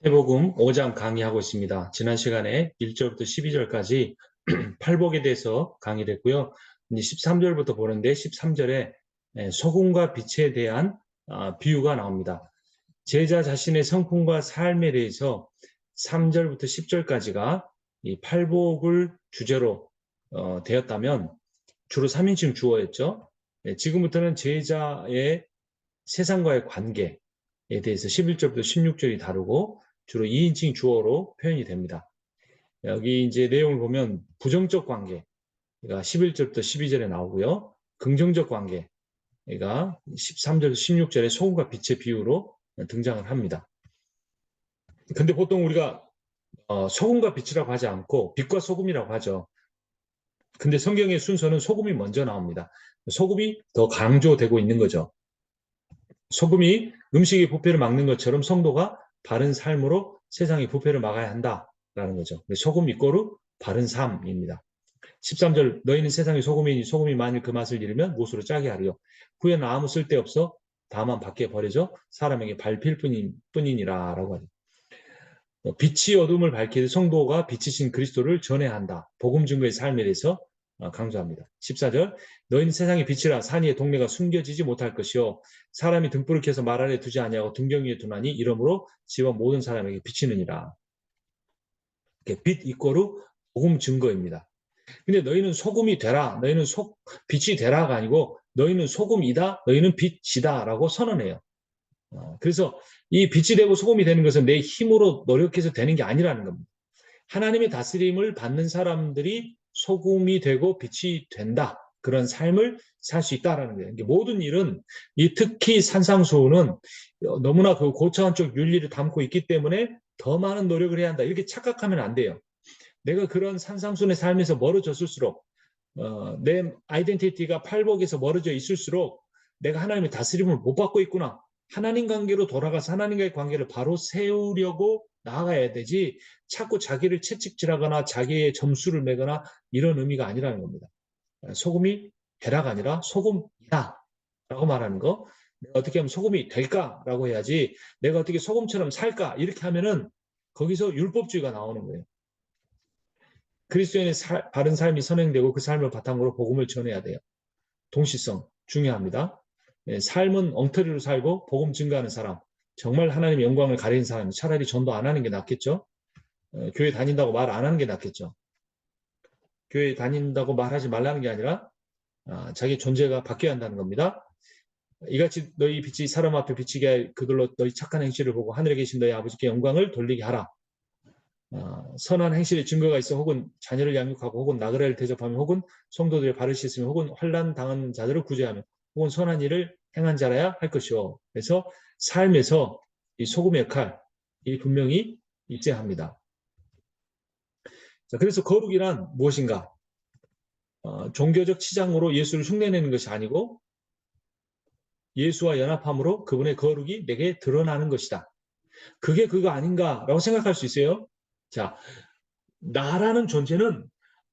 해복음 5장 강의하고 있습니다. 지난 시간에 1절부터 12절까지 팔복에 대해서 강의를 했고요. 이제 13절부터 보는데 13절에 소금과 빛에 대한 비유가 나옵니다. 제자 자신의 성품과 삶에 대해서 3절부터 10절까지가 이 팔복을 주제로 되었다면 주로 3인칭 주어였죠. 지금부터는 제자의 세상과의 관계에 대해서 11절부터 16절이 다루고 주로 2인칭 주어로 표현이 됩니다. 여기 이제 내용을 보면 부정적 관계가 11절부터 12절에 나오고요. 긍정적 관계가 13절, 16절에 소금과 빛의 비유로 등장을 합니다. 근데 보통 우리가 소금과 빛이라고 하지 않고 빛과 소금이라고 하죠. 근데 성경의 순서는 소금이 먼저 나옵니다. 소금이 더 강조되고 있는 거죠. 소금이 음식의 부패를 막는 것처럼 성도가 바른 삶으로 세상의 부패를 막아야 한다라는 거죠. 소금 이꼬르 바른 삶입니다. 13절 너희는 세상의 소금이니 소금이 만일 그 맛을 잃으면 못으로 짜게 하리요. 후에는 아무 쓸데없어 다만 밖에 버려져 사람에게 밟힐 뿐이니라 라고 하죠. 빛이 어둠을 밝히듯 성도가 빛이신 그리스도를 전해야 한다. 복음 증거의 삶에 대해서 강조합니다. 14절 너희는 세상의 빛이라 산 위의 동네가 숨겨지지 못할 것이요 사람이 등불을 켜서 말 아래 두지 아니하고 등경 위에 두나니 이러므로 지와 모든 사람에게 비치느니라. 빛 이꼬르 복음 증거입니다. 근데 너희는 소금이 되라. 너희는 빛이 되라가 아니고 너희는 소금이다. 너희는 빛이다 라고 선언해요. 그래서 이 빛이 되고 소금이 되는 것은 내 힘으로 노력해서 되는 게 아니라는 겁니다. 하나님의 다스림을 받는 사람들이 소금이 되고 빛이 된다. 그런 삶을 살 수 있다라는 거예요. 모든 일은 특히 산상수훈은 너무나 그 고차원적 윤리를 담고 있기 때문에 더 많은 노력을 해야 한다. 이렇게 착각하면 안 돼요. 내가 그런 산상수훈의 삶에서 멀어졌을수록 내 아이덴티티가 팔복에서 멀어져 있을수록 내가 하나님의 다스림을 못 받고 있구나. 하나님 관계로 돌아가서 하나님과의 관계를 바로 세우려고 나아가야 되지 자꾸 자기를 채찍질하거나 자기의 점수를 매거나 이런 의미가 아니라는 겁니다. 소금이 되라가 아니라 소금이다 라고 말하는 거. 내가 어떻게 하면 소금이 될까라고 해야지 내가 어떻게 소금처럼 살까 이렇게 하면은 거기서 율법주의가 나오는 거예요. 그리스도인의 바른 삶이 선행되고 그 삶을 바탕으로 복음을 전해야 돼요. 동시성 중요합니다. 삶은 엉터리로 살고 복음 증거하는 사람, 정말 하나님의 영광을 가리는 사람, 차라리 전도 안 하는 게 낫겠죠. 교회 다닌다고 말 안 하는 게 낫겠죠. 교회 다닌다고 말하지 말라는 게 아니라 자기 존재가 바뀌어야 한다는 겁니다. 이같이 너희 빛이 사람 앞에 비치게 할 그들로 너희 착한 행실을 보고 하늘에 계신 너희 아버지께 영광을 돌리게 하라. 선한 행실의 증거가 있어 혹은 자녀를 양육하고 혹은 나그네를 대접하며 혹은 성도들의 발을 씻으며 혹은 환난 당한 자들을 구제하며 혹은 선한 일을 행한 자라야 할 것이요. 그래서 삶에서 이 소금의 역할이 분명히 있어야 합니다. 자, 그래서 거룩이란 무엇인가? 종교적 치장으로 예수를 흉내내는 것이 아니고 예수와 연합함으로 그분의 거룩이 내게 드러나는 것이다. 그게 그거 아닌가라고 생각할 수 있어요. 자, 나라는 존재는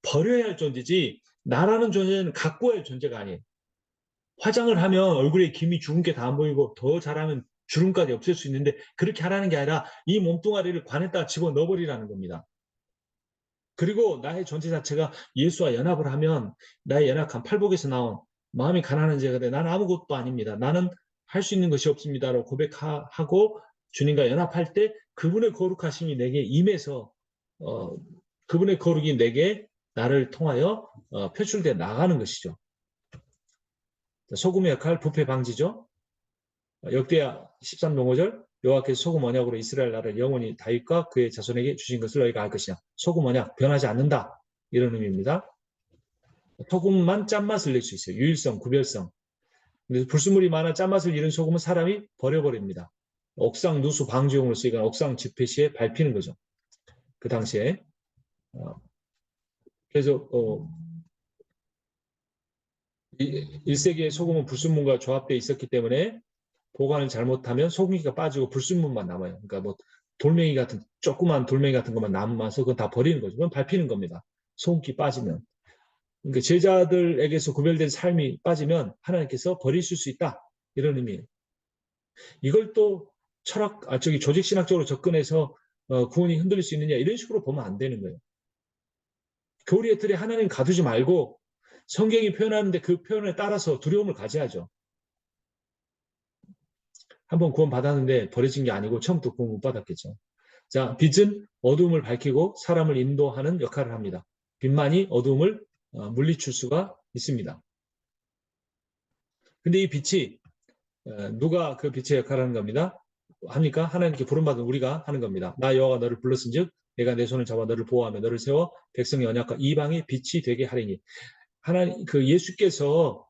버려야 할 존재지 나라는 존재는 갖고 할 존재가 아니에요. 화장을 하면 얼굴에 김이 주근 게 다 안 보이고 더 잘하면 주름까지 없앨 수 있는데 그렇게 하라는 게 아니라 이 몸뚱아리를 관에다 집어넣어버리라는 겁니다. 그리고 나의 존재 자체가 예수와 연합을 하면 나의 연약한 팔복에서 나온 마음이 가난한 자가 돼. 나는 아무것도 아닙니다. 나는 할 수 있는 것이 없습니다라고 고백하고 주님과 연합할 때 그분의 거룩하심이 내게 임해서 그분의 거룩이 내게 나를 통하여 표출돼 나가는 것이죠. 소금의 역할 부패 방지죠. 역대하 13장 5절 여호와께서 소금 언약으로 이스라엘 나라를 영원히 다윗과 그의 자손에게 주신 것을 너희가 알 것이냐. 소금 언약 변하지 않는다. 이런 의미입니다. 소금만 짠맛을 낼 수 있어요. 유일성, 구별성. 그래서 불순물이 많아 짠맛을 잃은 소금은 사람이 버려버립니다. 옥상 누수 방지용으로 쓰이거나 옥상 집회 시에 밟히는 거죠. 그 당시에. 그래서 1세기에 소금은 불순물과 조합되어 있었기 때문에 보관을 잘못하면 소금기가 빠지고 불순물만 남아요. 그러니까 뭐 돌멩이 같은 조그만 돌멩이 같은 것만 남아서 그건 다 버리는 거죠. 그건 밟히는 겁니다. 소금기 빠지면. 그러니까 제자들에게서 구별된 삶이 빠지면 하나님께서 버리실 수 있다. 이런 의미예요. 이걸 또 조직신학적으로 접근해서 구원이 흔들릴 수 있느냐 이런 식으로 보면 안 되는 거예요. 교리의 틀에 하나님 가두지 말고 성경이 표현하는데 그 표현에 따라서 두려움을 가져야죠. 한번 구원 받았는데 버려진 게 아니고 처음부터 구원 못 받았겠죠. 자, 빛은 어두움을 밝히고 사람을 인도하는 역할을 합니다. 빛만이 어두움을 물리칠 수가 있습니다. 근데 이 빛이 누가 그 빛의 역할을 하는 겁니다. 합니까? 하나님께 부름받은 우리가 하는 겁니다. 나 여호와가 너를 불렀은즉 내가 내 손을 잡아 너를 보호하며 너를 세워 백성의 언약과 이방의 빛이 되게 하리니. 하나님 그 예수께서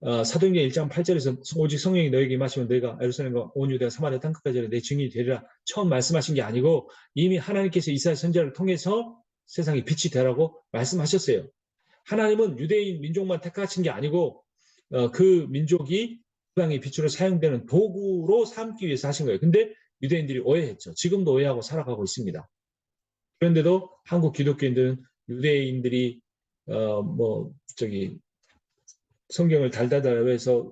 사도행전 1장 8절에서 오직 성령이 너에게 임하시면 너희가 예루살렘과 온 유대와 사마리아 땅끝까지 내 증인이 되리라 처음 말씀하신 게 아니고 이미 하나님께서 이사야 선지자를 통해서 세상에 빛이 되라고 말씀하셨어요. 하나님은 유대인 민족만 택하신 게 아니고 그 민족이 세상의 빛으로 사용되는 도구로 삼기 위해서 하신 거예요. 근데 유대인들이 오해했죠. 지금도 오해하고 살아가고 있습니다. 그런데도 한국 기독교인들은 유대인들이 성경을 달달달 외워서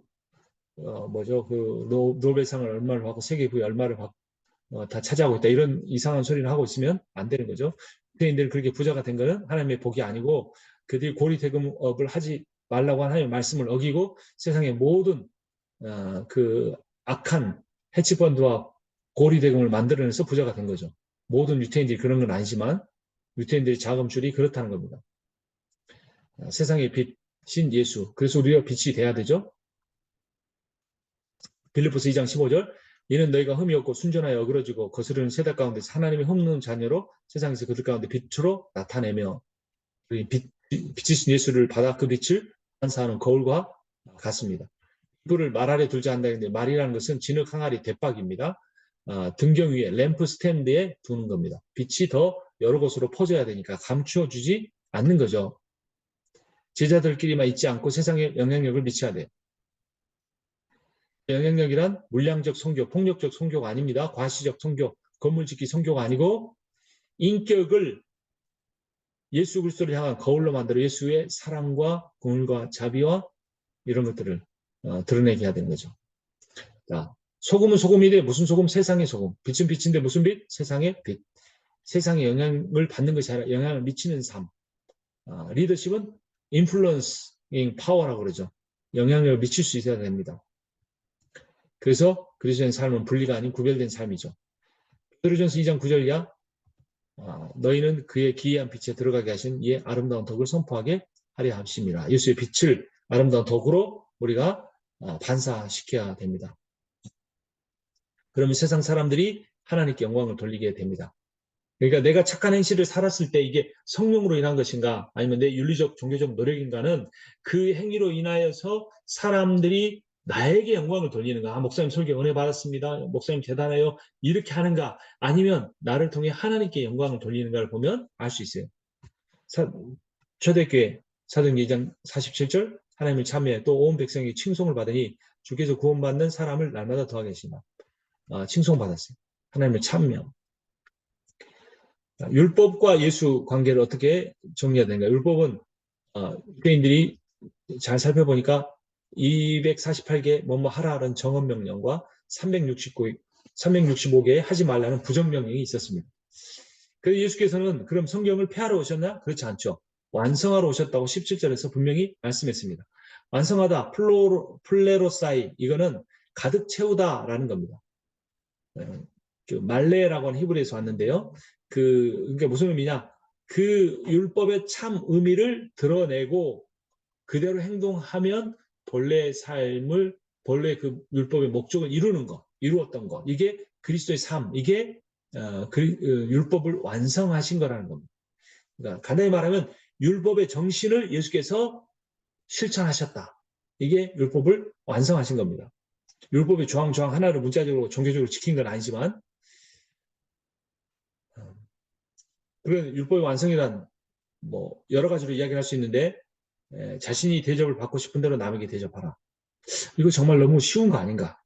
그 노벨상을 얼마를 받고 세계부의 얼마를 받고 다 차지하고 있다 이런 이상한 소리를 하고 있으면 안 되는 거죠. 유대인들이 그렇게 부자가 된 것은 하나님의 복이 아니고 그들이 고리대금업을 하지 말라고 하는 하나님의 말씀을 어기고 세상의 모든 그 악한 해치펀드와 고리대금을 만들어내서 부자가 된 거죠. 모든 유태인들이 그런 건 아니지만 유태인들의 자금줄이 그렇다는 겁니다. 세상의 빛인 예수. 그래서 우리가 빛이 돼야 되죠. 빌립보서 2장 15절 이는 너희가 흠이 없고 순전하여 어그러지고 거스르는 세대 가운데서 하나님의 흠없는 자녀로 세상에서 그들 가운데 빛으로 나타내며 빛이신 예수를 받아 그 빛을 반사하는 거울과 같습니다. 불을 말 아래 둘지 않는다는데 말이라는 것은 진흙 항아리 대박입니다. 등경 위에 램프 스탠드에 두는 겁니다. 빛이 더 여러 곳으로 퍼져야 되니까 감추어주지 않는 거죠. 제자들끼리만 있지 않고 세상에 영향력을 미쳐야 돼요. 영향력이란 물량적 선교, 폭력적 선교가 아닙니다. 과시적 선교, 건물짓기 선교가 아니고 인격을 예수 그리스도를 향한 거울로 만들어 예수의 사랑과 공의와 자비와 이런 것들을 드러내게 해야 되는 거죠. 자, 소금은 소금인데 무슨 소금? 세상의 소금. 빛은 빛인데 무슨 빛? 세상의 빛. 세상에 영향을 받는 것이 아니라 영향을 미치는 삶. 리더십은 인플루언싱 파워라고 그러죠. 영향력을 미칠 수 있어야 됩니다. 그래서 그리스도인 삶은 분리가 아닌 구별된 삶이죠. 베드로전서 2장 9절 이하 너희는 그의 기이한 빛에 들어가게 하신 이의 아름다운 덕을 선포하게 하려 함심이라. 예수의 빛을 아름다운 덕으로 우리가 반사시켜야 됩니다. 그러면 세상 사람들이 하나님께 영광을 돌리게 됩니다. 그러니까 내가 착한 행실을 살았을 때 이게 성령으로 인한 것인가 아니면 내 윤리적 종교적 노력인가는 그 행위로 인하여서 사람들이 나에게 영광을 돌리는가. 목사님 설교 은혜 받았습니다. 목사님 대단해요. 이렇게 하는가 아니면 나를 통해 하나님께 영광을 돌리는가를 보면 알 수 있어요. 초대교회 사도행전 2장 47절 하나님을 참여해 또 온 백성이 칭송을 받으니 주께서 구원받는 사람을 날마다 더하게 하시나. 칭송받았어요. 하나님을 참여. 율법과 예수 관계를 어떻게 정리해야 되는가? 율법은 유대인들이 잘 살펴보니까 248개 뭐뭐 하라는 정언명령과 365개 하지 말라는 부정명령이 있었습니다. 그래서 예수께서는 그럼 성경을 폐하러 오셨나? 그렇지 않죠. 완성하러 오셨다고 17절에서 분명히 말씀했습니다. 완성하다, 플레로사이, 이거는 가득 채우다라는 겁니다. 그 말레라고 하는 히브리에서 왔는데요. 그러니까 무슨 의미냐? 그 율법의 참 의미를 드러내고 그대로 행동하면 본래 삶을 본래 그 율법의 목적을 이루는 것, 이루었던 것. 이게 그리스도의 삶, 이게 율법을 완성하신 거라는 겁니다. 그러니까 간단히 말하면 율법의 정신을 예수께서 실천하셨다. 이게 율법을 완성하신 겁니다. 율법의 조항 하나를 문자적으로 종교적으로 지킨 건 아니지만 그런 율법의 완성이란 뭐 여러 가지로 이야기할 수 있는데 자신이 대접을 받고 싶은 대로 남에게 대접하라. 이거 정말 너무 쉬운 거 아닌가?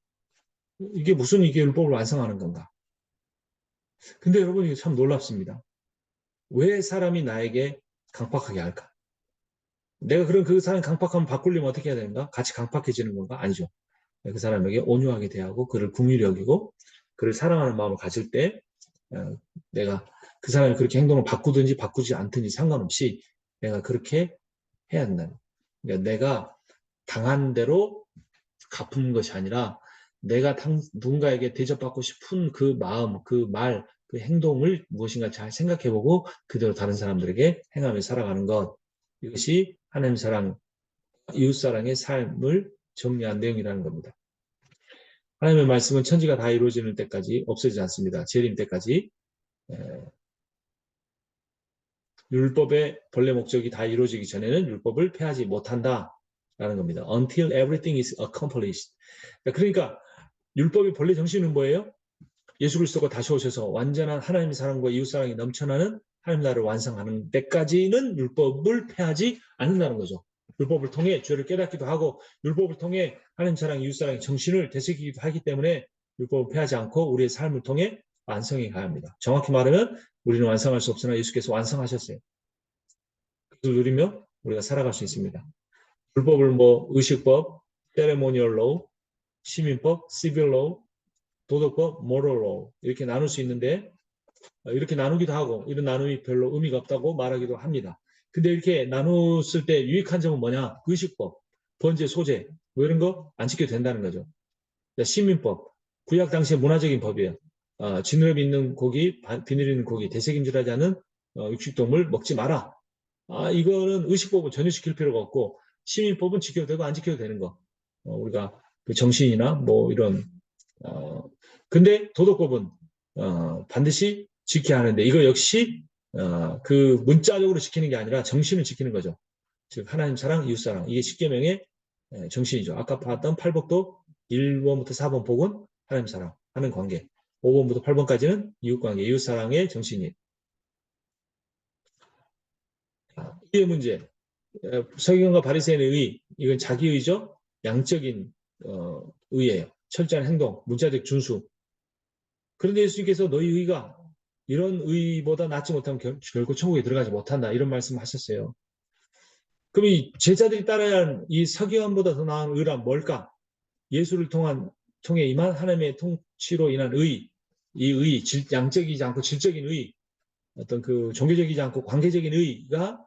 이게 무슨 이게 율법을 완성하는 건가? 근데 여러분 이게 참 놀랍습니다. 왜 사람이 나에게 강팍하게 할까? 내가 그런 그 사람 강팍하면 바꾸려면 어떻게 해야 되는가? 같이 강팍해지는 건가? 아니죠. 그 사람에게 온유하게 대하고 그를 긍휼히 여기고 그를 사랑하는 마음을 가질 때 내가 그 사람이 그렇게 행동을 바꾸든지 바꾸지 않든지 상관없이 내가 그렇게 해야 한다는. 그러니까 내가 당한 대로 갚는 것이 아니라 내가 누군가에게 대접받고 싶은 그 마음, 그 말, 그 행동을 무엇인가 잘 생각해보고 그대로 다른 사람들에게 행하며 살아가는 것. 이것이 하나님 사랑, 이웃 사랑의 삶을 정리한 내용이라는 겁니다. 하나님의 말씀은 천지가 다 이루어지는 때까지 없어지지 않습니다. 재림 때까지. 율법의 본래 목적이 다 이루어지기 전에는 율법을 폐하지 못한다라는 겁니다. Until everything is accomplished. 그러니까 율법의 본래 정신은 뭐예요? 예수 그리스도가 다시 오셔서 완전한 하나님의 사랑과 이웃 사랑이 넘쳐나는 하나님 나라를 완성하는 때까지는 율법을 폐하지 않는다는 거죠. 율법을 통해 죄를 깨닫기도 하고 율법을 통해 하나님 사랑, 이웃 사랑의 정신을 되새기기도 하기 때문에 율법을 폐하지 않고 우리의 삶을 통해 완성해 가야 합니다. 정확히 말하면 우리는 완성할 수 없으나 예수께서 완성하셨어요. 그것을 누리며 우리가 살아갈 수 있습니다. 율법을 의식법, 세레모니얼 로우, 시민법, 시빌 로우, 도덕법, moral law 이렇게 나눌 수 있는데 이렇게 나누기도 하고 이런 나눔이 별로 의미가 없다고 말하기도 합니다. 근데 이렇게 나눴을 때 유익한 점은 뭐냐? 의식법, 번제, 소제 이런 거 안 지켜도 된다는 거죠. 시민법, 구약 당시의 문화적인 법이에요. 지느러미 있는 고기, 비늘 있는 고기, 되새김질하지 않은 육식동물 먹지 마라. 이거는 의식법은 전혀 지킬 필요가 없고 시민법은 지켜도 되고 안 지켜도 되는 거. 우리가 그 정신이나 이런 근데 도덕법은 반드시 지켜야 하는데 이거 역시 그 문자적으로 지키는 게 아니라 정신을 지키는 거죠. 즉 하나님 사랑, 이웃 사랑 이게 십계명의 정신이죠. 아까 봤던 8복도 1번부터 4번 복은 하나님 사랑 하는 관계 5번부터 8번까지는 이웃 관계, 이웃 사랑의 정신이에요. 이의 문제 서기관과 바리새인의 의 이건 자기의죠. 양적인 의예요. 철저한 행동, 문자적 준수. 그런데 예수님께서 너희 의가 이런 의보다 낫지 못하면 결코 천국에 들어가지 못한다. 이런 말씀을 하셨어요. 그럼 이 제자들이 따라야 하는 이 서기관보다 더 나은 의란 뭘까? 예수를 통해 임한 하나님의 통치로 인한 의, 이 의, 양적이지 않고 질적인 의, 어떤 그 종교적이지 않고 관계적인 의가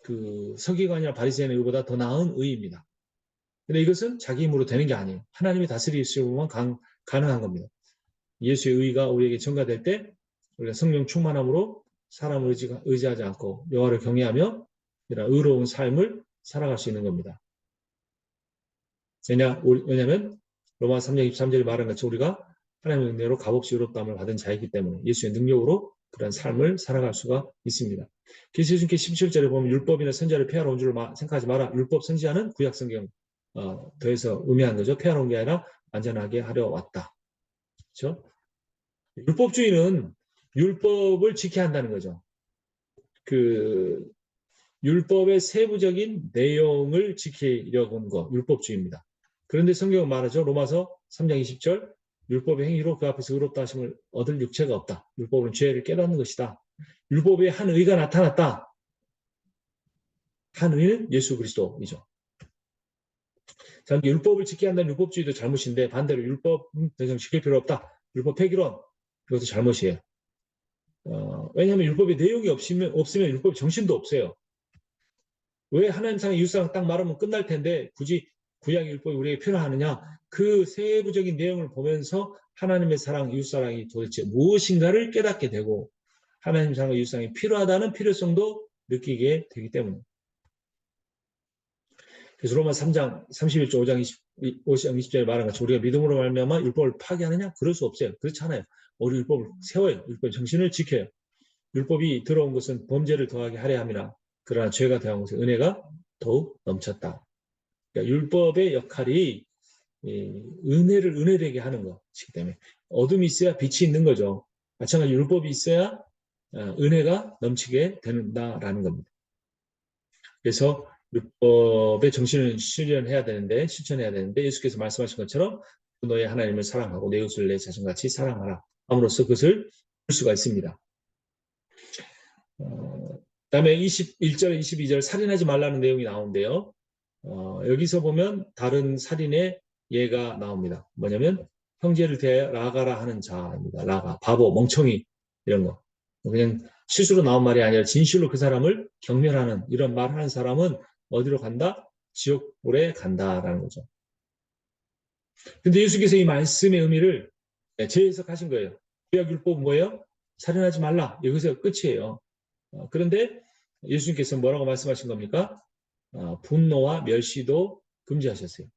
그 서기관이나 바리새인의 의보다 더 나은 의입니다. 근데 이것은 자기 힘으로 되는 게 아니에요. 하나님이 다스리시면 가능한 겁니다. 예수의 의가 우리에게 전가될 때 우리가 성령 충만함으로 사람을 의지하지 않고 여호와를 경외하며 이런 의로운 삶을 살아갈 수 있는 겁니다. 왜냐하면 로마 3장 23절에 말한 것처럼 우리가 하나님의 은혜로 값없이 의롭다함을 받은 자이기 때문에 예수의 능력으로 그런 삶을 살아갈 수가 있습니다. 계시록기 17절에 보면 율법이나 선지자를 폐하러 온 줄 생각하지 마라. 율법 선지자는 구약 성경 더해서 의미한 거죠. 폐하러 온 게 아니라 안전하게 하려 왔다. 그렇죠? 율법주의는 율법을 지켜야 한다는 거죠. 그 율법의 세부적인 내용을 지키려고 하는 거, 율법주의입니다. 그런데 성경은 말하죠. 로마서 3장 20절 율법의 행위로 그 앞에서 의롭다 하심을 얻을 육체가 없다. 율법은 죄를 깨닫는 것이다. 율법에 한 의가 나타났다. 한 의는 예수 그리스도이죠. 자, 율법을 지켜야 한다는 율법주의도 잘못인데 반대로 율법 더 이상 지킬 필요 없다. 율법 폐기론 이것도 잘못이에요. 왜냐하면 율법에 내용이 없으면 율법 정신도 없어요. 왜 하나님 사랑, 이웃 사랑 딱 말하면 끝날 텐데 굳이 구약 율법이 우리에게 필요하느냐? 그 세부적인 내용을 보면서 하나님의 사랑, 이웃 사랑이 도대체 무엇인가를 깨닫게 되고 하나님 사랑, 이웃 사랑이 필요하다는 필요성도 느끼게 되기 때문에. 그래서 로마 3장 31절 5장 20절에 말한 것처럼 우리가 믿음으로 말미암아 율법을 파괴하느냐? 그럴 수 없어요. 그렇지 않아요. 우리 율법을 세워요. 율법의 정신을 지켜요. 율법이 들어온 것은 범죄를 더하게 하려 함이라. 그러나 죄가 더한 것은 은혜가 더욱 넘쳤다. 그러니까 율법의 역할이 은혜를 은혜되게 하는 것이기 때문에 어둠이 있어야 빛이 있는 거죠. 마찬가지로 율법이 있어야 은혜가 넘치게 된다라는 겁니다. 그래서 율법의 정신을 실천해야 되는데 예수께서 말씀하신 것처럼 너의 하나님을 사랑하고 내 이웃을 내 자신같이 사랑하라. 함으로써 그것을 볼 수가 있습니다. 그다음에 21절, 22절 살인하지 말라는 내용이 나오는데요. 여기서 보면 다른 살인의 예가 나옵니다. 뭐냐면 형제를 라가라 하는 자입니다. 라가, 바보, 멍청이 이런 거. 그냥 실수로 나온 말이 아니라 진실로 그 사람을 경멸하는 이런 말하는 사람은 어디로 간다? 지옥불에 간다라는 거죠. 근데 예수께서 이 말씀의 의미를 재해석하신 거예요. 구약율법은 뭐예요? 살인하지 말라. 여기서 끝이에요. 그런데 예수님께서 뭐라고 말씀하신 겁니까? 분노와 멸시도 금지하셨어요.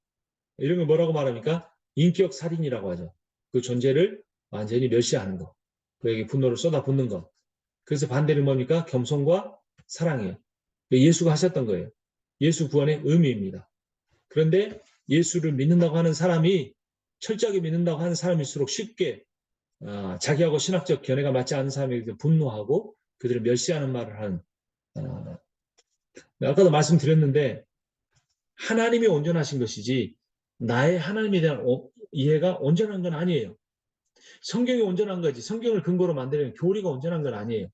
이런 걸 뭐라고 말합니까? 인격 살인이라고 하죠. 그 존재를 완전히 멸시하는 것. 그에게 분노를 쏟아붓는 것. 그래서 반대는 뭡니까? 겸손과 사랑이에요. 예수가 하셨던 거예요. 예수 구원의 의미입니다. 그런데 예수를 믿는다고 하는 사람이 철저하게 믿는다고 하는 사람일수록 쉽게 자기하고 신학적 견해가 맞지 않는 사람에게 분노하고 그들을 멸시하는 말을 하는 아까도 말씀드렸는데 하나님이 온전하신 것이지 나의 하나님에 대한 이해가 온전한 건 아니에요. 성경이 온전한 거지 성경을 근거로 만드는 교리가 온전한 건 아니에요.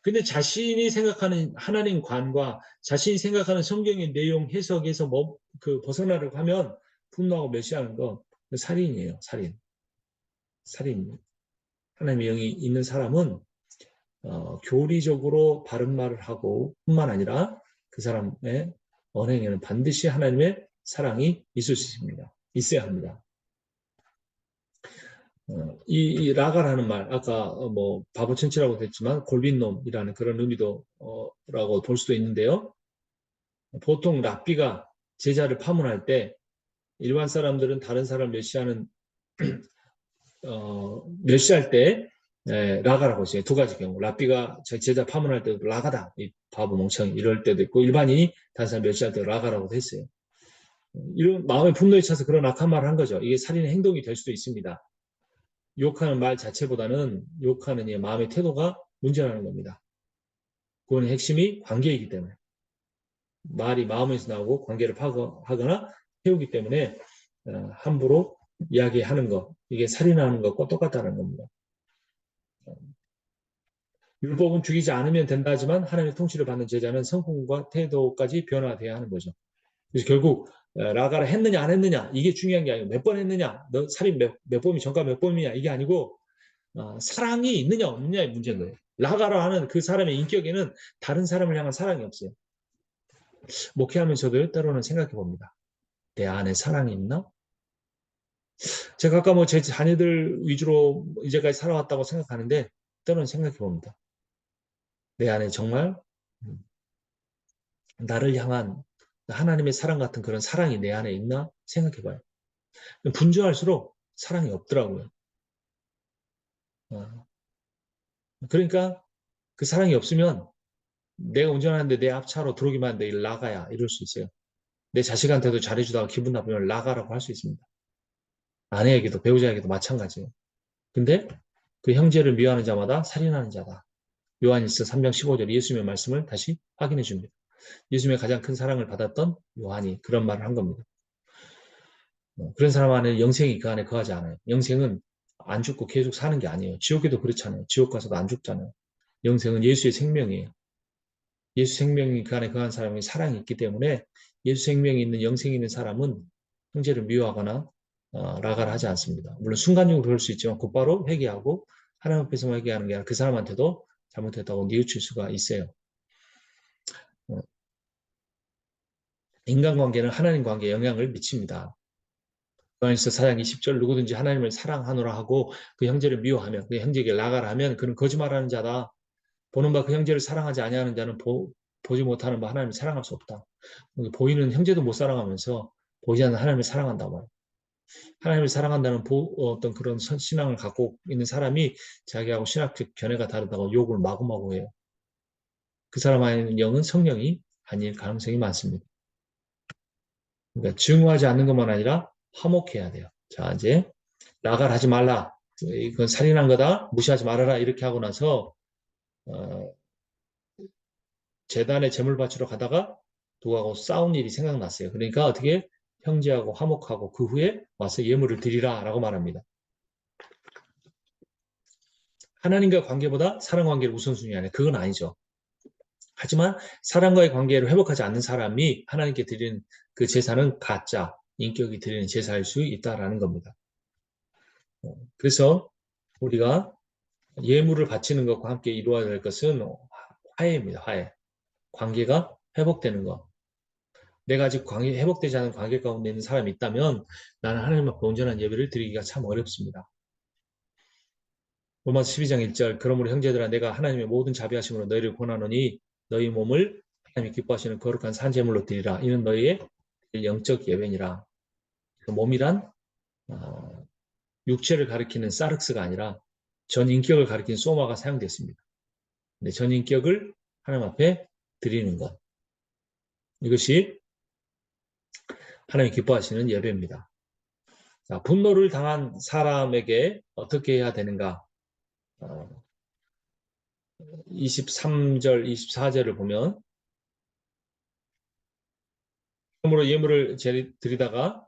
근데 자신이 생각하는 하나님 관과 자신이 생각하는 성경의 내용 해석에서 벗어나려고 하면 분노하고 멸시하는 거 살인이에요. 살인. 하나님의 영이 있는 사람은 교리적으로 바른 말을 하고 뿐만 아니라 그 사람의 언행에는 반드시 하나님의 사랑이 있을 수 있습니다. 있어야 합니다. 이 라가라는 말, 아까 바보천치라고 했지만 골빈놈이라는 그런 의미도 라고 볼 수도 있는데요. 보통 랍비가 제자를 파문할 때 일반 사람들은 다른 사람을 멸시할 때 라가라고 했어요. 두 가지 경우. 랍비가 제자 파문할 때도 라가다. 이 바보 멍청이 이럴 때도 있고 일반인이 다른 사람 멸시할 때 라가라고 했어요. 이런 마음의 분노에 차서 그런 악한 말을 한 거죠. 이게 살인의 행동이 될 수도 있습니다. 욕하는 말 자체보다는 욕하는 이 마음의 태도가 문제라는 겁니다. 그거는 핵심이 관계이기 때문에. 말이 마음에서 나오고 관계를 파거나 태우기 때문에 함부로 이야기하는 것, 이게 살인하는 것과 똑같다는 겁니다. 율법은 죽이지 않으면 된다 하지만 하나님의 통치를 받는 제자는 성품과 태도까지 변화돼야 하는 거죠. 그래서 결국 라가를 했느냐 안 했느냐 이게 중요한 게 아니고 몇 번 했느냐 너 살인 몇 번이 전과 몇 번이냐 이게 아니고 사랑이 있느냐 없느냐의 문제인 거예요. 라가라 하는 그 사람의 인격에는 다른 사람을 향한 사랑이 없어요. 목회하면서도 때로는 생각해 봅니다. 내 안에 사랑이 있나? 제가 아까 제 자녀들 위주로 이제까지 살아왔다고 생각하는데 때로는 생각해 봅니다. 내 안에 정말 나를 향한 하나님의 사랑 같은 그런 사랑이 내 안에 있나 생각해 봐요. 분주할수록 사랑이 없더라고요. 그러니까 그 사랑이 없으면 내가 운전하는데 내 앞차로 들어오기만 하는데 나가야 이럴 수 있어요. 내 자식한테도 잘해주다가 기분 나쁘면 나가라고 할 수 있습니다. 아내에게도 배우자에게도 마찬가지예요. 근데 그 형제를 미워하는 자마다 살인하는 자다. 요한일서 3장 15절 예수님의 말씀을 다시 확인해 줍니다. 예수님의 가장 큰 사랑을 받았던 요한이 그런 말을 한 겁니다. 그런 사람 안에 영생이 그 안에 거하지 않아요. 영생은 안 죽고 계속 사는 게 아니에요. 지옥에도 그렇잖아요. 지옥 가서도 안 죽잖아요. 영생은 예수의 생명이에요. 예수 생명이 그 안에 거한 사람이 사랑이 있기 때문에 예수 생명이 있는 영생이 있는 사람은 형제를 미워하거나 라가를 하지 않습니다. 물론 순간적으로 그럴 수 있지만 곧바로 회개하고 하나님 앞에서 회개하는 게 아니라 그 사람한테도 잘못했다고 뉘우칠 수가 있어요. 인간관계는 하나님 관계에 영향을 미칩니다. 요한일서 4장 20절 누구든지 하나님을 사랑하노라 하고 그 형제를 미워하면 그 형제에게 라가라 하면 그는 거짓말하는 자다. 보는 바 그 형제를 사랑하지 아니하는 자는 보지 못하는 바 하나님을 사랑할 수 없다. 보이는 형제도 못 사랑하면서 보이지 않는 하나님을 사랑한다고 말해요. 하나님을 사랑한다는 어떤 그런 신앙을 갖고 있는 사람이 자기하고 신학적 견해가 다르다고 욕을 마구마구 해요. 그 사람 안에는 영은 성령이 아닐 가능성이 많습니다. 그러니까 증오하지 않는 것만 아니라 화목해야 돼요. 자, 이제 나갈 하지 말라. 이건 살인한 거다. 무시하지 말아라. 이렇게 하고 나서 재단에 제물 바치러 가다가 누구하고 싸운 일이 생각났어요. 그러니까 어떻게 형제하고 화목하고 그 후에 와서 예물을 드리라 라고 말합니다. 하나님과 관계보다 사랑 관계를 우선순위 안에 그건 아니죠. 하지만 사랑과의 관계를 회복하지 않는 사람이 하나님께 드리는 그 제사는 가짜, 인격이 드리는 제사일 수 있다라는 겁니다. 그래서 우리가 예물을 바치는 것과 함께 이루어야 될 것은 화해입니다. 화해. 관계가 회복되는 것. 내가 아직 회복되지 않은 관계 가운데 있는 사람이 있다면 나는 하나님 앞에 온전한 예배를 드리기가 참 어렵습니다. 로마서 12장 1절 그러므로 형제들아 내가 하나님의 모든 자비하심으로 너희를 권하노니 너희 몸을 하나님이 기뻐하시는 거룩한 산제물로 드리라. 이는 너희의 영적 예배니라. 그 몸이란 육체를 가리키는 사륵스가 아니라 전인격을 가리키는 소마가 사용됐습니다. 근데 전인격을 하나님 앞에 드리는 것. 이것이 하나님이 기뻐하시는 예배입니다. 자, 분노를 당한 사람에게 어떻게 해야 되는가? 23절, 24절을 보면 그러므로 예물을 드리다가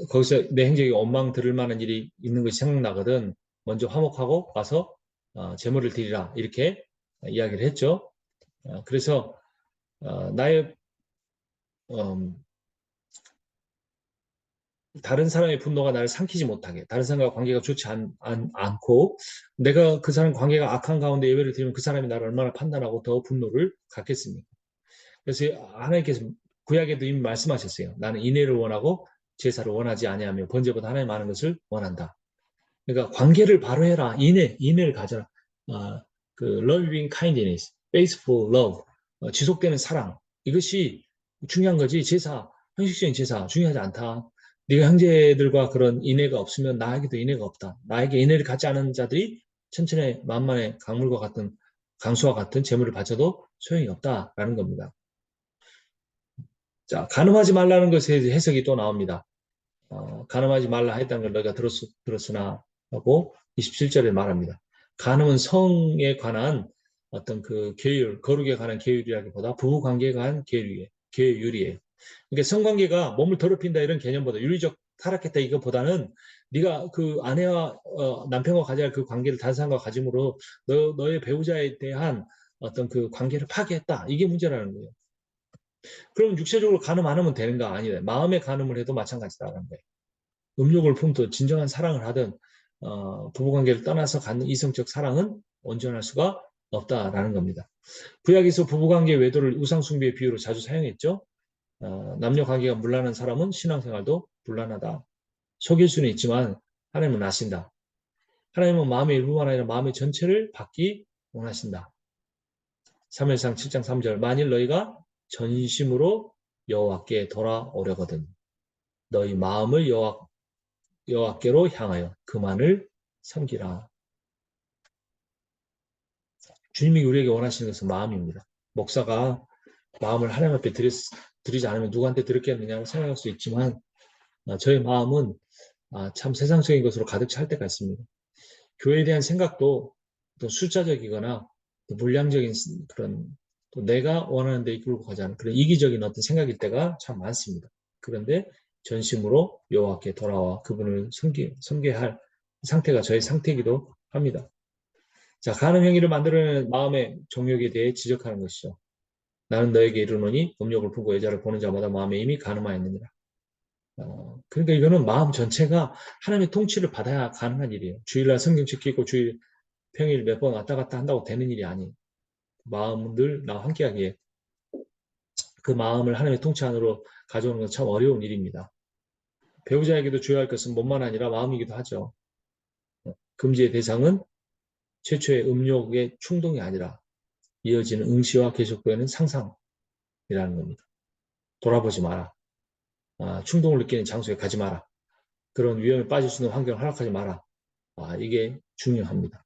거기서 내 행적이 원망 들을 만한 일이 있는 것이 생각나거든 먼저 화목하고 와서 제물을 드리라 이렇게 이야기를 했죠. 그래서 나의 다른 사람의 분노가 나를 삼키지 못하게 다른 사람과 관계가 좋지 않고 내가 그 사람 관계가 악한 가운데 예배를 드리면 그 사람이 나를 얼마나 판단하고 더 분노를 갖겠습니까? 그래서 하나님께서 구약에도 이미 말씀하셨어요. 나는 인애를 원하고 제사를 원하지 아니하며 번제보다 하나님 많은 것을 원한다. 그러니까 관계를 바로 해라. 인애를 가져라. 그 loving kindness, faithful love, 지속되는 사랑. 이것이 중요한 거지. 제사, 형식적인 제사 중요하지 않다. 네가 형제들과 그런 인애가 없으면 나에게도 인애가 없다. 나에게 인애를 갖지 않은 자들이 천천히 만만의 강물과 같은 강수와 같은 재물을 바쳐도 소용이 없다라는 겁니다. 자, 간음하지 말라는 것에 해석이 또 나옵니다. 간음하지 말라 했다는 걸 너희가 들었으나 하고 27절에 말합니다. 간음은 성에 관한 어떤 그 계율, 거룩에 관한 계율이라기보다 부부관계에 관한 계율이에요. 그러니까 성관계가 몸을 더럽힌다 이런 개념보다 윤리적 타락했다 이것보다는 네가 그 아내와 남편과 가져야 할 그 관계를 다른 사람과 가짐으로 너의 배우자에 대한 어떤 그 관계를 파괴했다. 이게 문제라는 거예요. 그럼 육체적으로 간음 안 하면 되는가? 아니다. 마음의 간음을 해도 마찬가지다라는 거예요. 음욕을 품든 진정한 사랑을 하든 부부관계를 떠나서 갖는 이성적 사랑은 온전할 수가 없다라는 겁니다. 구약에서 부부관계 외도를 우상숭배의 비유로 자주 사용했죠. 남녀관계가 문란한 사람은 신앙생활도 문란하다. 속일 수는 있지만 하나님은 아신다. 하나님은 마음의 일부만 아니라 마음의 전체를 받기 원하신다. 3일상 7장 3절 만일 너희가 전심으로 여호와께 돌아오려거든 너희 마음을 여호와께로 향하여 그만을 섬기라. 주님이 우리에게 원하시는 것은 마음입니다. 목사가 마음을 하나님 앞에 드리지 않으면 누구한테 드렸겠느냐고 생각할 수 있지만 저의 마음은 참 세상적인 것으로 가득 찰 때가 있습니다. 교회에 대한 생각도 또 숫자적이거나 또 물량적인 그런 또 내가 원하는 데 이끌고 가지 않은 그런 이기적인 어떤 생각일 때가 참 많습니다. 그런데 전심으로 여호와께 돌아와 그분을 섬겨야 할 상태가 저의 상태이기도 합니다. 자, 간음 행위를 만들어내는 마음의 정욕에 대해 지적하는 것이죠. 나는 너에게 이르노니 음욕을 품고 여자를 보는 자마다 마음에 이미 간음하였느니라. 그러니까 이거는 마음 전체가 하나님의 통치를 받아야 가능한 일이에요. 주일날 성경 지키고 주일 평일 몇 번 왔다 갔다 한다고 되는 일이 아니에요. 마음은 늘 나와 함께하기에 그 마음을 하나님의 통치 안으로 가져오는 건 참 어려운 일입니다. 배우자에게도 주의할 것은 몸만 아니라 마음이기도 하죠. 금지의 대상은 최초의 음욕의 충동이 아니라 이어지는 응시와 계속되는 상상이라는 겁니다. 돌아보지 마라. 충동을 느끼는 장소에 가지 마라. 그런 위험에 빠질 수 있는 환경을 허락하지 마라. 이게 중요합니다.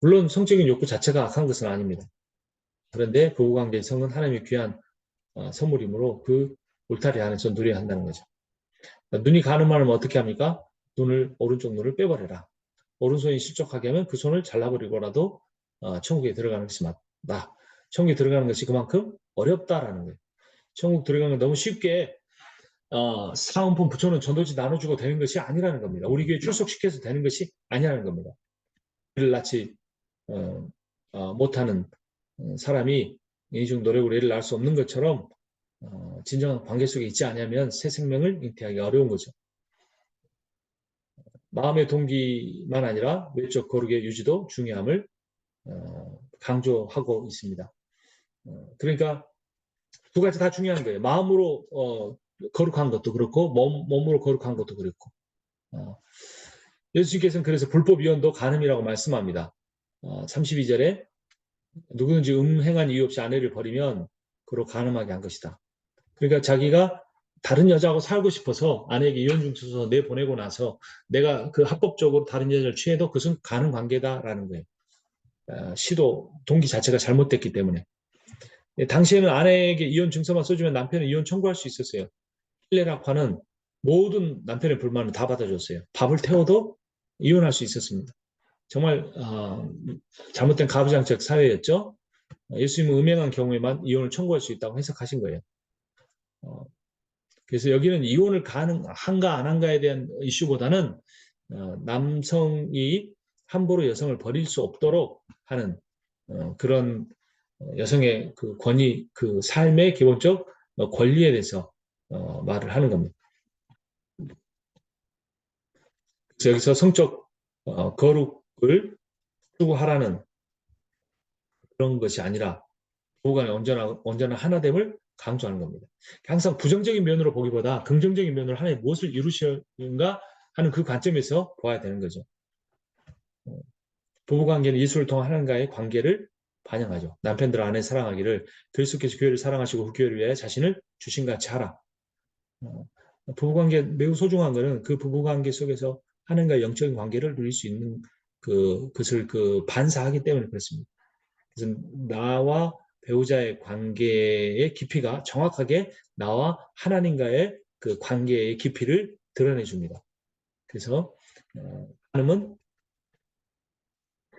물론 성적인 욕구 자체가 악한 것은 아닙니다. 그런데 부부관계의 성은 하나님의 귀한 선물이므로 그 울타리 안에서 누려야 한다는 거죠. 눈이 가늠하면 어떻게 합니까? 오른쪽 눈을 빼버려라. 오른손이 실족하게 하면 그 손을 잘라버리고라도 천국에 들어가는 것이 맞다. 천국에 들어가는 것이 그만큼 어렵다라는 거예요. 천국 들어가는 건 너무 쉽게 사은품 붙여놓은 전도지 나눠주고 되는 것이 아니라는 겁니다. 우리 교회 출석시켜서 되는 것이 아니라는 겁니다. 애를 낳지 못하는 사람이 인중 노력으로 애를 낳을 수 없는 것처럼 진정한 관계 속에 있지 않으면 새 생명을 잉태하기 어려운 거죠. 마음의 동기만 아니라 외적 거룩의 유지도 중요함을 강조하고 있습니다. 그러니까 두 가지 다 중요한 거예요. 마음으로 거룩한 것도 그렇고 몸으로 거룩한 것도 그렇고. 예수님께서는 그래서 불법 이혼도 간음이라고 말씀합니다. 32절에 누구든지 음행한 이유 없이 아내를 버리면 그로 간음하게 한 것이다. 그러니까 자기가 다른 여자하고 살고 싶어서 아내에게 이혼증서 내보내고 나서 내가 그 합법적으로 다른 여자를 취해도 그것은 간음 관계다라는 거예요. 시도 동기 자체가 잘못됐기 때문에. 당시에는 아내에게 이혼 증서만 써주면 남편은 이혼 청구할 수 있었어요. 힐레라파는 모든 남편의 불만을 다 받아줬어요. 밥을 태워도 이혼할 수 있었습니다. 정말 잘못된 가부장적 사회였죠. 예수님은 음행한 경우에만 이혼을 청구할 수 있다고 해석하신 거예요. 그래서 여기는 이혼을 가능한가 안 한가에 대한 이슈보다는 남성이 함부로 여성을 버릴 수 없도록 하는 그런 여성의 그 권위, 그 삶의 기본적 권리에 대해서 말을 하는 겁니다. 그래서 여기서 성적 거룩을 추구하라는 그런 것이 아니라 부부간에 언제나 하나됨을 강조하는 겁니다. 항상 부정적인 면으로 보기보다 긍정적인 면으로 하나님 무엇을 이루시는가 하는 그 관점에서 봐야 되는 거죠. 부부관계는 예수를 통한 하나님과의 관계를 반영하죠. 남편들 아내 사랑하기를 그리스도께서 교회를 사랑하시고 그 교회를 위하여 자신을 주신같이 하라. 부부관계 매우 소중한 것은 그 부부관계 속에서 하나님과의 영적인 관계를 누릴 수 있는 그것을 반사하기 때문에 그렇습니다. 그래서 나와 배우자의 관계의 깊이가 정확하게 나와 하나님과의 그 관계의 깊이를 드러내 줍니다. 그래서 하나님은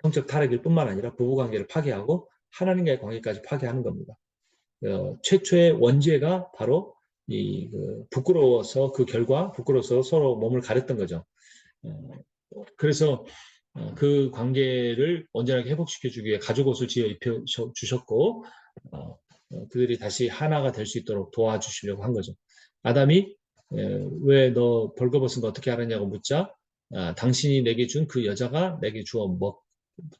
성적 타락일 뿐만 아니라 부부관계를 파괴하고 하나님과의 관계까지 파괴하는 겁니다. 최초의 원죄가 바로 부끄러워서 그 결과 부끄러워서 서로 몸을 가렸던 거죠. 그래서 그 관계를 온전하게 회복시켜주기 위해 가죽 옷을 지어 입혀주셨고 그들이 다시 하나가 될 수 있도록 도와주시려고 한 거죠. 아담이 왜 너 벌거벗은 거 어떻게 알았냐고 묻자 당신이 내게 준 그 여자가 내게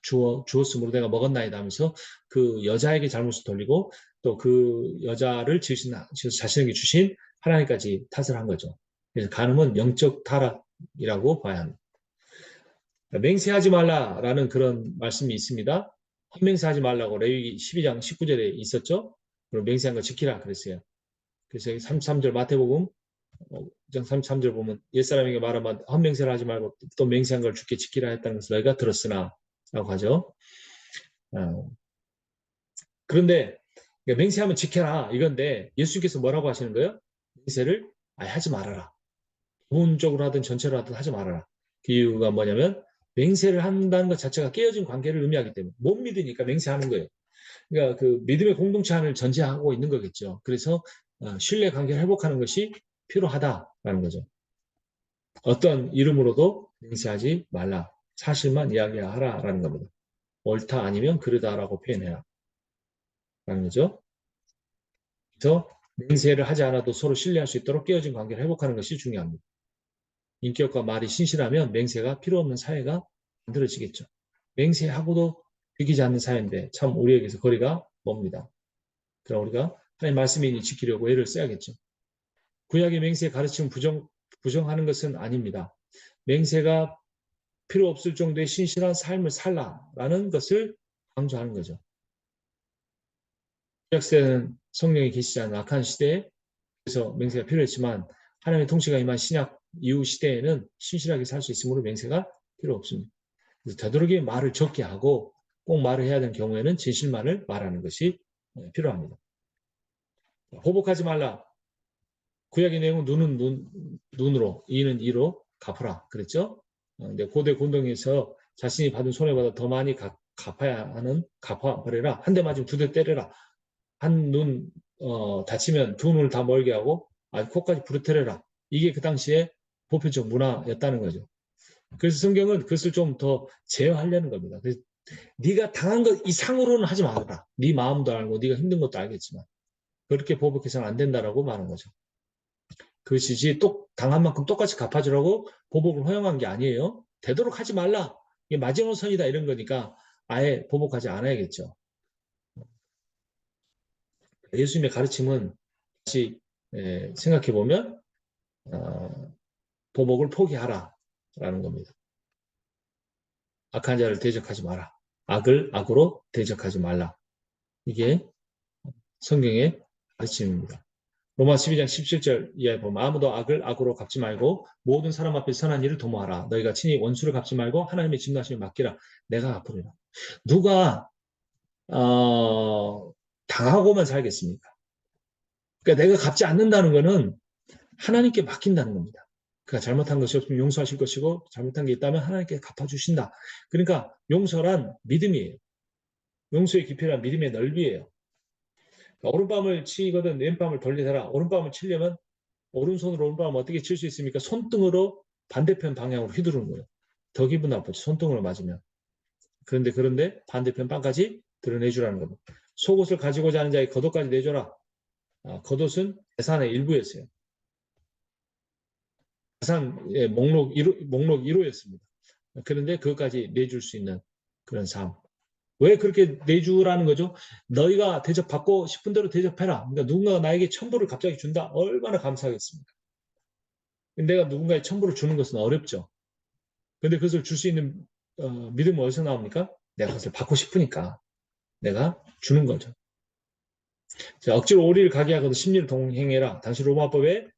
주었으므로 내가 먹었나이다 하면서 그 여자에게 잘못을 돌리고 또 그 여자를 자신에게 주신 하나님까지 탓을 한 거죠. 그래서 간음은 영적 타락이라고 봐야 합니다. 맹세하지 말라라는 그런 말씀이 있습니다. 헛맹세하지 말라고 레위기 12장 19절에 있었죠. 그럼 맹세한 거 지키라 그랬어요. 그래서 33절 마태복음 5장 33절 보면 옛사람에게 말하면 헛맹세를 하지 말고 또 맹세한 걸 주께 지키라 했다는 것을 너희가 들었으나 라고 하죠. 그런데 맹세하면 지켜라 이건데 예수님께서 뭐라고 하시는 거예요? 맹세를 하지 말아라. 부분적으로 하든 전체로 하든 하지 말아라. 그 이유가 뭐냐면 맹세를 한다는 것 자체가 깨어진 관계를 의미하기 때문에 못 믿으니까 맹세하는 거예요. 그러니까 그 믿음의 공동체 안을 전제하고 있는 거겠죠. 그래서 신뢰 관계를 회복하는 것이 필요하다라는 거죠. 어떤 이름으로도 맹세하지 말라. 사실만 이야기하라라는 겁니다. 옳다 아니면 그르다라고 표현해라. 라는 거죠. 그래서 맹세를 하지 않아도 서로 신뢰할 수 있도록 깨어진 관계를 회복하는 것이 중요합니다. 인격과 말이 신실하면 맹세가 필요 없는 사회가 만들어지겠죠. 맹세하고도 비키지 않는 사회인데 참 우리에게서 거리가 멉니다. 그럼 우리가 하나님 말씀이니 지키려고 애를 써야겠죠. 구약의 맹세의 가르침을 부정하는 것은 아닙니다. 맹세가 필요 없을 정도의 신실한 삶을 살라라는 것을 강조하는 거죠. 구약 시대는 성령이 계시지 않은 악한 시대에 그래서 맹세가 필요했지만 하나님의 통치가 임한 신약 이후 시대에는 신실하게 살 수 있으므로 맹세가 필요 없습니다. 그래서 되도록이 말을 적게 하고 꼭 말을 해야 되는 경우에는 진실만을 말하는 것이 필요합니다. 호복하지 말라. 구약의 내용은 눈은 눈으로, 이는 이로 갚으라 그랬죠. 근데 고대 곤동에서 자신이 받은 손해보다 더 많이 갚아야 하는 갚아버려라. 한 대 맞으면 두 대 때려라. 한 눈 다치면 두 눈을 다 멀게 하고 코까지 부르트려라. 이게 그 당시에 보편적 문화였다는 거죠. 그래서 성경은 그것을 좀 더 제어하려는 겁니다. 그래서 네가 당한 것 이상으로는 하지 말아라. 네 마음도 알고 네가 힘든 것도 알겠지만 그렇게 보복해서는 안 된다라고 말하는 거죠. 그 짓이 또 당한 만큼 똑같이 갚아주라고 보복을 허용한 게 아니에요. 되도록 하지 말라. 이게 마지노선이다 이런 거니까 아예 보복하지 않아야겠죠. 예수님의 가르침은 다시 생각해 보면 보복을 포기하라라는 겁니다. 악한 자를 대적하지 마라. 악을 악으로 대적하지 말라. 이게 성경의 가르침입니다. 로마 12장 17절 이하에 보면 아무도 악을 악으로 갚지 말고 모든 사람 앞에 선한 일을 도모하라. 너희가 친히 원수를 갚지 말고 하나님의 진노하심을 맡기라. 내가 갚으리라. 누가 당하고만 살겠습니까? 그러니까 내가 갚지 않는다는 것은 하나님께 맡긴다는 겁니다. 그가 잘못한 것이 없으면 용서하실 것이고 잘못한 게 있다면 하나님께 갚아주신다. 그러니까 용서란 믿음이에요. 용서의 깊이란 믿음의 넓이에요. 오른밤을 치거든 왼밤을 돌리더라. 오른밤을 치려면 오른손으로 오른밤을 어떻게 칠 수 있습니까? 손등으로 반대편 방향으로 휘두르는 거예요. 더 기분 나쁘죠. 손등으로 맞으면. 그런데 반대편 빵까지 드러내주라는 겁니다. 속옷을 가지고자 하는 자의 겉옷까지 내줘라. 겉옷은 재산의 일부였어요. 재산의 목록 1호였습니다. 그런데 그것까지 내줄 수 있는 그런 삶. 왜 그렇게 내주라는 거죠? 너희가 대접받고 싶은 대로 대접해라. 그러니까 누군가가 나에게 첨부를 갑자기 준다? 얼마나 감사하겠습니까? 내가 누군가의 첨부를 주는 것은 어렵죠. 근데 그것을 줄 수 있는 믿음은 어디서 나옵니까? 내가 그것을 받고 싶으니까 내가 주는 거죠. 자, 억지로 오리를 가게 하거든 심리를 동행해라. 당시 로마법에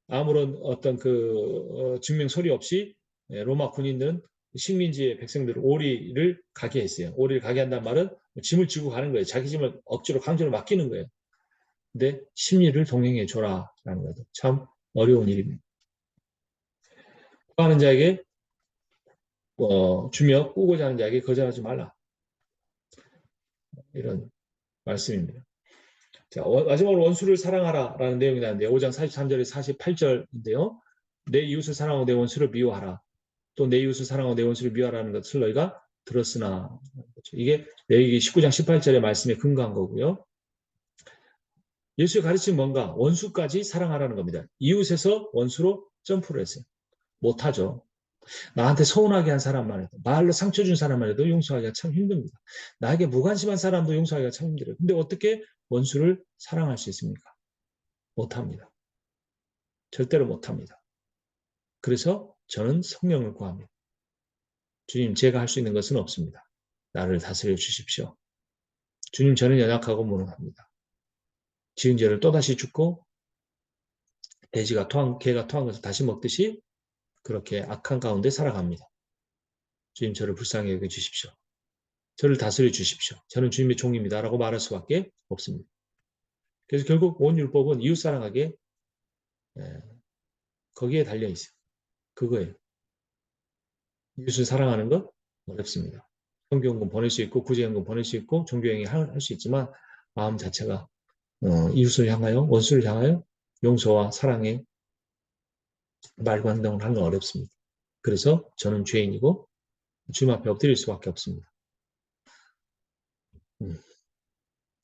아무런 어떤 증명 소리 없이 로마 군인들은 식민지의 백성들을 오리를 가게 했어요. 오리를 가게 한다는 말은 짐을 지고 가는 거예요. 자기 짐을 억지로 강제로 맡기는 거예요. 근데 심리를 동행해 줘라라는 거죠. 참 어려운 일입니다. 구하는 자에게 주며 꾸고자 하는 자에게 거절하지 말라. 이런 말씀입니다. 자, 마지막으로 원수를 사랑하라라는 내용이 나는데 5장 43절에 48절인데요. 내 이웃을 사랑하고 내 원수를 미워하라. 또 내 이웃을 사랑하고 내 원수를 미워하라는 것을 너희가 들었으나. 그렇죠. 이게 레위기 19장 18절의 말씀에 근거한 거고요. 예수의 가르침은 뭔가? 원수까지 사랑하라는 겁니다. 이웃에서 원수로 점프를 했어요. 못하죠. 나한테 서운하게 한 사람만 해도, 말로 상처 준 사람만 해도 용서하기가 참 힘듭니다. 나에게 무관심한 사람도 용서하기가 참 힘들어요. 근데 어떻게 원수를 사랑할 수 있습니까? 못합니다. 절대로 못합니다. 그래서 저는 성령을 구합니다. 주님, 제가 할 수 있는 것은 없습니다. 나를 다스려 주십시오. 주님, 저는 연약하고 무능합니다. 지은 죄를 또다시 죽고 개가 토한 것을 다시 먹듯이 그렇게 악한 가운데 살아갑니다. 주님, 저를 불쌍히 여겨 주십시오. 저를 다스려 주십시오. 저는 주님의 종입니다. 라고 말할 수밖에 없습니다. 그래서 결국 온 율법은 이웃 사랑하게 거기에 달려 있어요. 그거예요. 이웃을 사랑하는 것 어렵습니다. 성경금 보낼 수 있고 구제연금 보낼 수 있고 종교행위 할 수 있지만 마음 자체가 이웃을 향하여 원수를 향하여 용서와 사랑의 말과 행동을 하는 건 어렵습니다. 그래서 저는 죄인이고 주님 앞에 엎드릴 수밖에 없습니다.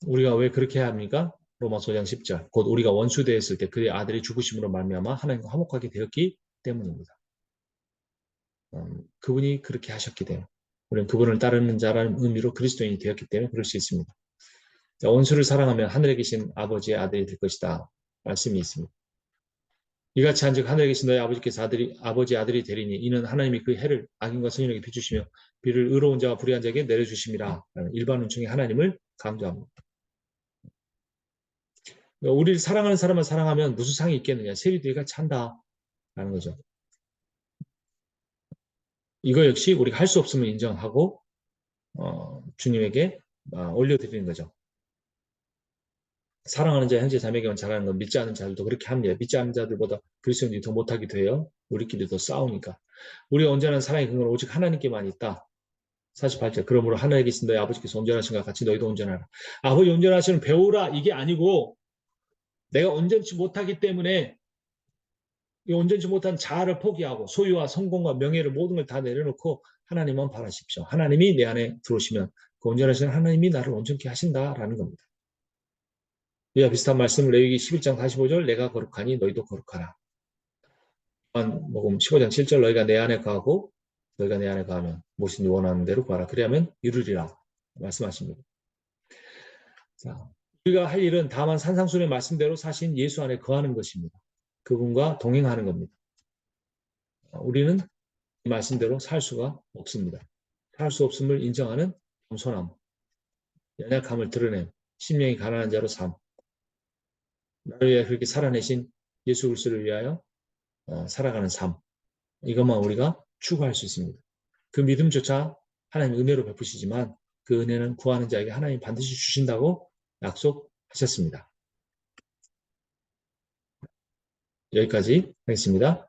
우리가 왜 그렇게 해야 합니까? 로마서 5장 10절. 곧 우리가 원수 되었을 때 그의 아들이 죽으심으로 말미암아 하나님과 화목하게 되었기 때문입니다. 그분이 그렇게 하셨기 때문에 우리는 그분을 따르는 자라는 의미로 그리스도인이 되었기 때문에 그럴 수 있습니다. 자, 원수를 사랑하면 하늘에 계신 아버지의 아들이 될 것이다. 말씀이 있습니다. 이같이 한즉 하늘에 계신 너희 아버지께서 아버지의 아들이 되리니 이는 하나님이 그 해를 악인과 선인에게 비추시며 비를 의로운 자와 불의한 자에게 내려주심이라. 일반 은총이 하나님을 강조합니다. 우리를 사랑하는 사람을 사랑하면 무슨 상이 있겠느냐. 세리들이가 찬다. 라는 거죠. 이거 역시 우리가 할 수 없음을 인정하고 주님에게 올려드리는 거죠. 사랑하는 자 형제 자매에게만 잘하는 건 믿지 않는 자들도 그렇게 합니다. 믿지 않는 자들보다 그리스도인들이 더 못하기도 해요. 우리끼리 더 싸우니까. 우리가 온전한 사랑의 근거는 오직 하나님께만 있다. 48절. 그러므로 하늘에 계신 너희 아버지께서 온전하신 것 같이 너희도 온전하라. 아버지 온전하시는 배우라 이게 아니고 내가 온전치 못하기 때문에 이 온전치 못한 자아를 포기하고 소유와 성공과 명예를 모든 걸 다 내려놓고 하나님만 바라십시오. 하나님이 내 안에 들어오시면 그 온전하신 하나님이 나를 온전케 하신다라는 겁니다. 이와 비슷한 말씀을 레위기 11장 45절 내가 거룩하니 너희도 거룩하라. 복음 15장 7절 너희가 내 안에 거하고 너희가 내 안에 거하면 무엇인지 원하는 대로 구하라. 그리하면 이루리라 말씀하십니다. 자, 우리가 할 일은 다만 산상수훈의 말씀대로 사신 예수 안에 거하는 것입니다. 그분과 동행하는 겁니다. 우리는 이 말씀대로 살 수가 없습니다. 살 수 없음을 인정하는 겸손함, 연약함을 드러냄, 심령이 가난한 자로 삶, 나를 위해 그렇게 살아내신 예수 그리스도를 위하여 살아가는 삶, 이것만 우리가 추구할 수 있습니다. 그 믿음조차 하나님 은혜로 베푸시지만 그 은혜는 구하는 자에게 하나님 반드시 주신다고 약속하셨습니다. 여기까지 하겠습니다.